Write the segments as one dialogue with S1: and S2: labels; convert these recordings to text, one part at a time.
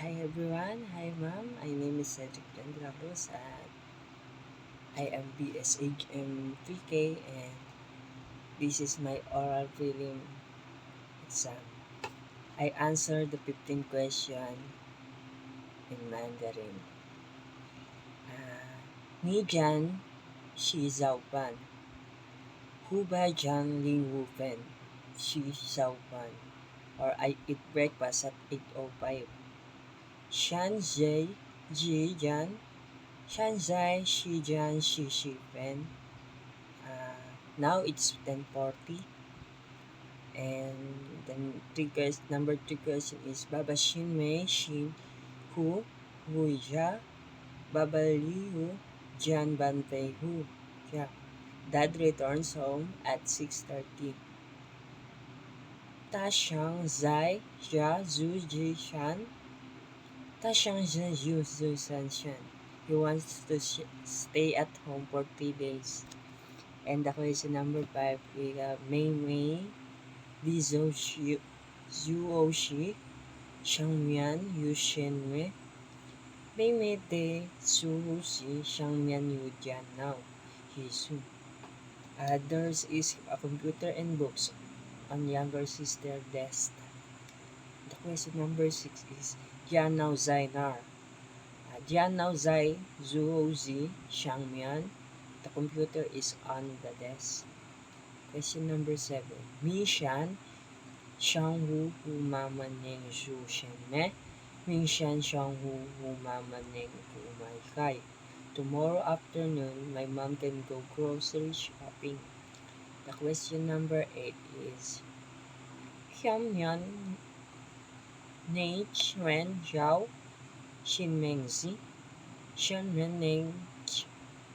S1: Hi everyone, hi ma'am. My name is Cedric Landrabos at I am BSHM 3K and this is my oral prelim exam. I answered the 15 question in Mandarin. Ni Jian Shi Zhao Ban, Hu Bai Jiang Ling Wu Fen, Shi Zhao Ban, or I eat breakfast at 8:05. Shan Zhe Ji Jian, Shan Zai Shi Jian Shi Fen. Now it's 10:40 and then number three question is Baba Shin Mei Shin Hu Wu Ja Baba Li Hu Jian Ban Pei Hu Ja. Dad returns home at 6:30. Ta Shang Zai Ja Zhu Ji Shan Ta Shang Zai Zhu San Shan. He wants to stay at home for 3 days. And the question number 5 we got Mei Mei Li Zhou Xi Zhuo Xi Shangmian Yu Shenwei Mei Mei De Zhu Xi Shangmian Yu Jian Now Hisu. Others is a computer and books on younger sister desk. The question number 6 is Jian Now Zainar. Jian Now Zai Zhuo Xi Shangmian. The computer is on the desk. Question number 7. Mi Shan Shang Hu Hu Mama Ning Zhu Shen Me Ming Shan Shang Hu Hu Mama Ning Hu Mai Kai. Tomorrow afternoon, my mom can go grocery shopping. The question number 8 is Hyam Yan Nei Chen Zhao Xin Meng Zi Shen Ren Ning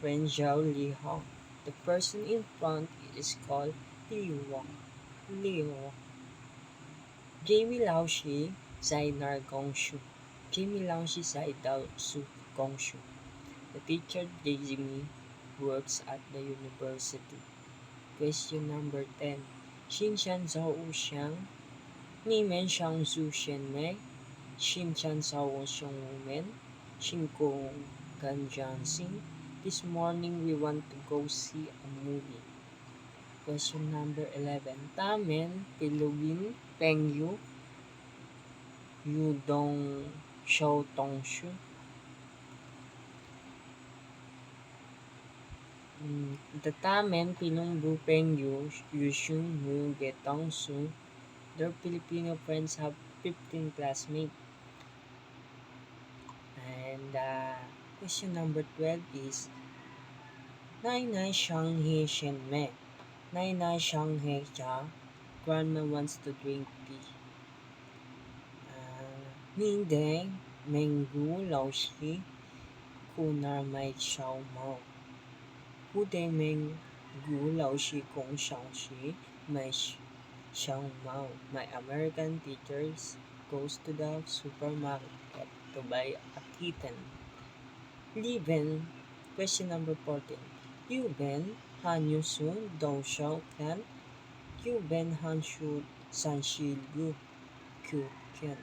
S1: Ren Zhao Li Hong. The person in front is called Li Wang. Li Wang. Jamie Lao Shi Zainar Gongshu. Jamie Lao Shi Zaidao Su Gongshu. The teacher Jamie works at the university. Question number 10. Xin Shan Zhao Wu Xiang Ni Men Shang Zhu Shen Mei Xin Shan Zhao Wu Xiang Wu Men Xin Gong Gan Jian Xing. This morning we want to go see a movie. Question number 11. Tamen Pilugin Peng Yu Yu Dong Shou Tong Shu. The Tamen Pinong Bu Peng Yu Yu Shun Yu Ge Tong Su. Their Filipino friends have 15 classmates. And question number 12 is Nai Nai Shang He Shen Me. Nai Nai Shang He Cha. Grandma wants to drink tea. Ni Deng Meng Gu Lao Shi Kunar Mai Chao Mao. Hu De Meng Gu Lao Shi Gong Shang Shi Mai Xiao Mao. My American teachers goes to the supermarket to buy a kitten. Li Ben, question number 14. Yu Ben Han Yu Sun Dou Shao Kan Yu Ben Han Shu San Shi Lu Q Ken.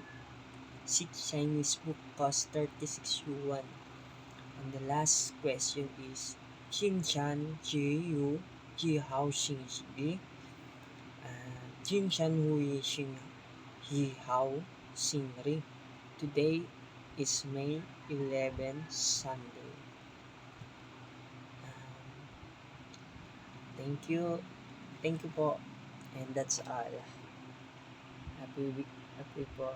S1: 6 Chinese book cost 36 yuan. And the last question is Jin Chan Ji Yu Ji Hao Xing Ji Jin Chan Hu Yi Xing Yi Hao Xing Ri. Today is May 11, Sunday. Thank you. Thank you po. And that's all. Happy week. Happy po.